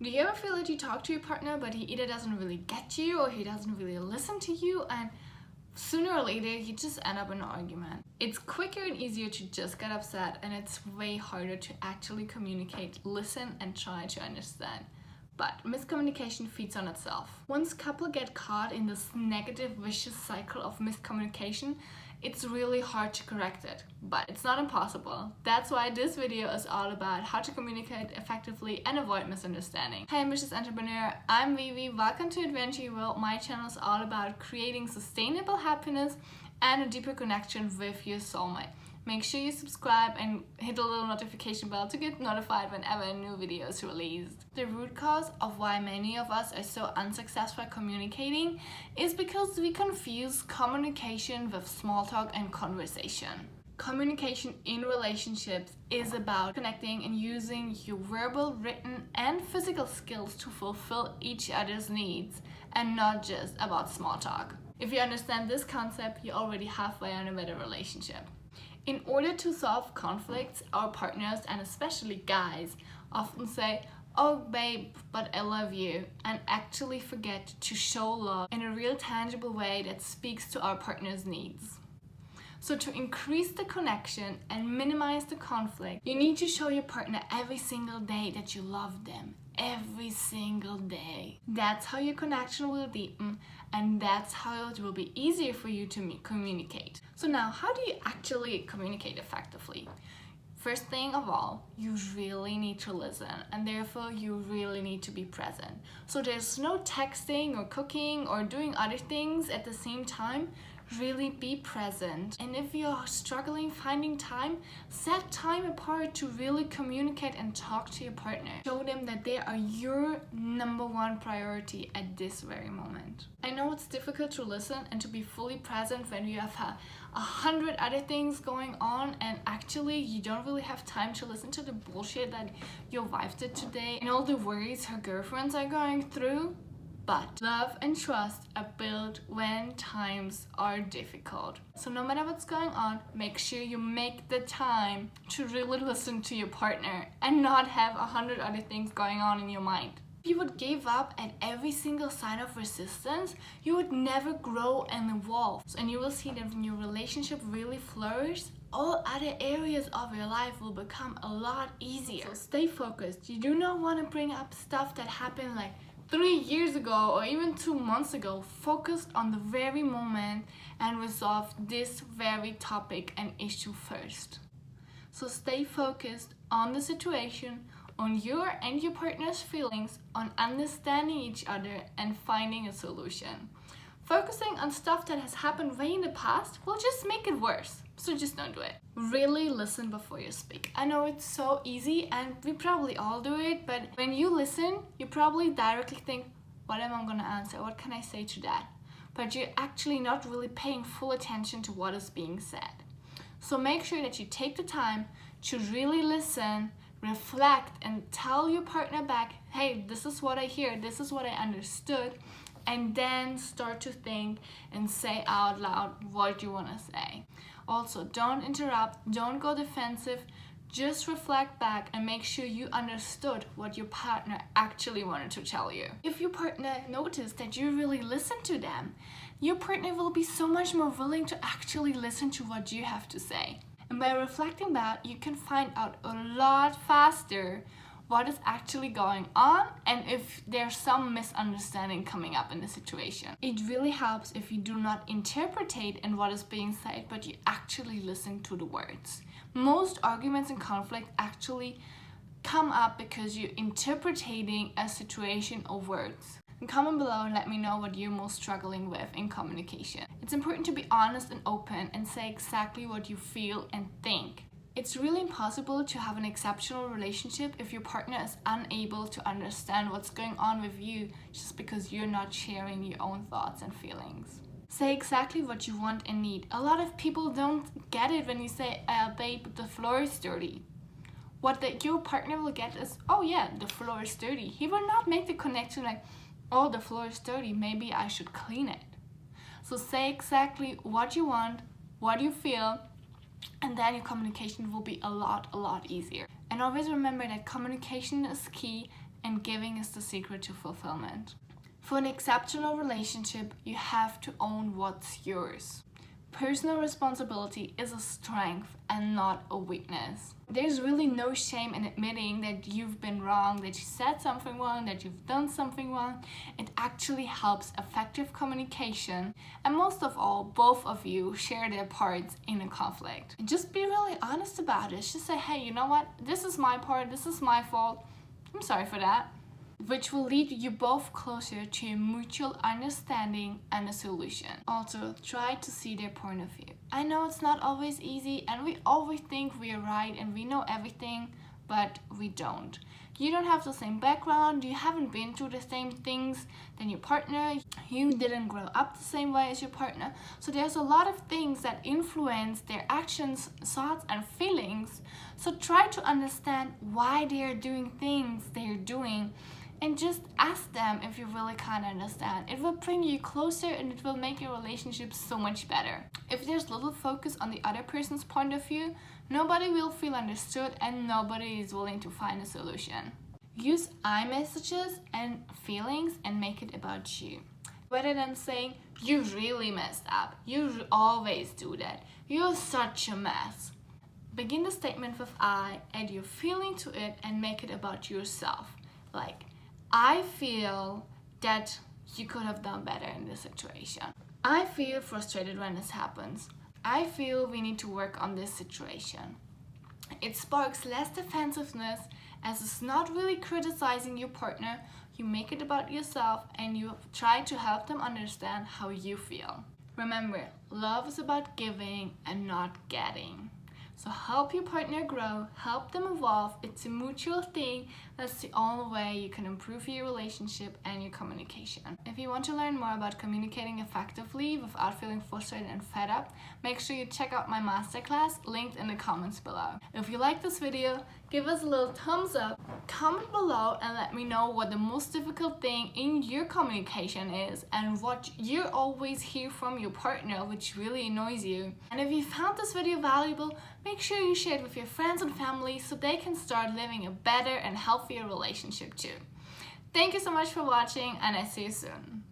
Do you ever feel that you talk to your partner but he either doesn't really get you or he doesn't really listen to you, and sooner or later you just end up in an argument? It's quicker and easier to just get upset, and it's way harder to actually communicate, listen, and try to understand. But miscommunication feeds on itself. Once couples get caught in this negative, vicious cycle of miscommunication, it's really hard to correct it, but it's not impossible. That's why this video is all about how to communicate effectively and avoid misunderstanding. Hey ambitious entrepreneur, I'm Vivi. Welcome to Adventure World. My channel is all about creating sustainable happiness and a deeper connection with your soulmate. Make sure you subscribe and hit the little notification bell to get notified whenever a new video is released. The root cause of why many of us are so unsuccessful at communicating is because we confuse communication with small talk and conversation. Communication in relationships is about connecting and using your verbal, written, and physical skills to fulfill each other's needs, and not just about small talk. If you understand this concept, you're already halfway on a better relationship. In order to solve conflicts, our partners, and especially guys, often say, "Oh babe, but I love you," and actually forget to show love in a real tangible way that speaks to our partner's needs. So to increase the connection and minimize the conflict, you need to show your partner every single day that you love them. Every single day. That's how your connection will deepen, and that's how it will be easier for you to communicate. So now, how do you actually communicate effectively? First thing of all, you really need to listen, and therefore you really need to be present. So there's no texting or cooking or doing other things at the same time. Really be present. And if you're struggling finding time, set time apart to really communicate and talk to your partner. Show them that they are your number one priority at this very moment. I know it's difficult to listen and to be fully present when you have 100 other things going on, and actually you don't really have time to listen to the bullshit that your wife did today and all the worries her girlfriends are going through. But love and trust are built when times are difficult. So no matter what's going on, make sure you make the time to really listen to your partner and not have 100 other things going on in your mind. If you would give up at every single sign of resistance, you would never grow and evolve. And you will see that when your relationship really flourishes, all other areas of your life will become a lot easier. So stay focused. You do not want to bring up stuff that happened like 3 years ago or even 2 months ago. Focus on the very moment and resolve this very topic and issue first. So stay focused on the situation, on your and your partner's feelings, on understanding each other and finding a solution. Focusing on stuff that has happened way in the past will just make it worse. So just don't do it. Really listen before you speak. I know it's so easy and we probably all do it, but when you listen, you probably directly think, what am I gonna answer? What can I say to that? But you're actually not really paying full attention to what is being said. So make sure that you take the time to really listen, reflect, and tell your partner back, hey, this is what I hear, this is what I understood, and then start to think and say out loud what you want to say. Also, don't interrupt, don't go defensive, just reflect back and make sure you understood what your partner actually wanted to tell you. If your partner noticed that you really listen to them, your partner will be so much more willing to actually listen to what you have to say. And by reflecting back, you can find out a lot faster what is actually going on and if there's some misunderstanding coming up in the situation. It really helps if you do not interpretate in what is being said, but you actually listen to the words. Most arguments and conflict actually come up because you're interpreting a situation or words. And comment below and let me know what you're most struggling with in communication. It's important to be honest and open and say exactly what you feel and think. It's really impossible to have an exceptional relationship if your partner is unable to understand what's going on with you just because you're not sharing your own thoughts and feelings. Say exactly what you want and need. A lot of people don't get it when you say, babe, the floor is dirty. What your partner will get is, oh yeah, the floor is dirty. He will not make the connection like, oh, the floor is dirty, maybe I should clean it. So say exactly what you want, what you feel, and then your communication will be a lot easier. And always remember that communication is key and giving is the secret to fulfillment. For an exceptional relationship, you have to own what's yours. Personal responsibility is a strength and not a weakness. There's really no shame in admitting that you've been wrong, that you said something wrong, that you've done something wrong. It actually helps effective communication, and most of all, both of you share their parts in a conflict. And just be really honest about it. Just say, hey, you know what? This is my part, this is my fault. I'm sorry for that. Which will lead you both closer to a mutual understanding and a solution. Also, try to see their point of view. I know it's not always easy, and we always think we are right and we know everything, but we don't. You don't have the same background, you haven't been through the same things than your partner, you didn't grow up the same way as your partner. So there's a lot of things that influence their actions, thoughts, and feelings. So try to understand why they are doing things they're doing, and just ask them if you really can't understand. It will bring you closer and it will make your relationship so much better. If there's little focus on the other person's point of view, nobody will feel understood and nobody is willing to find a solution. Use I messages and feelings and make it about you. Rather than saying, you really messed up, you always do that, you're such a mess. Begin the statement with I, add your feeling to it and make it about yourself. Like, I feel that you could have done better in this situation. I feel frustrated when this happens. I feel we need to work on this situation. It sparks less defensiveness, as it's not really criticizing your partner. You make it about yourself and you try to help them understand how you feel. Remember, love is about giving and not getting. So help your partner grow, help them evolve. It's a mutual thing. That's the only way you can improve your relationship and your communication. If you want to learn more about communicating effectively without feeling frustrated and fed up, make sure you check out my masterclass linked in the comments below. If you like this video, give us a little thumbs up, comment below and let me know what the most difficult thing in your communication is and what you always hear from your partner which really annoys you. And if you found this video valuable, make sure you share it with your friends and family so they can start living a better and healthier relationship too. Thank you so much for watching and I see you soon.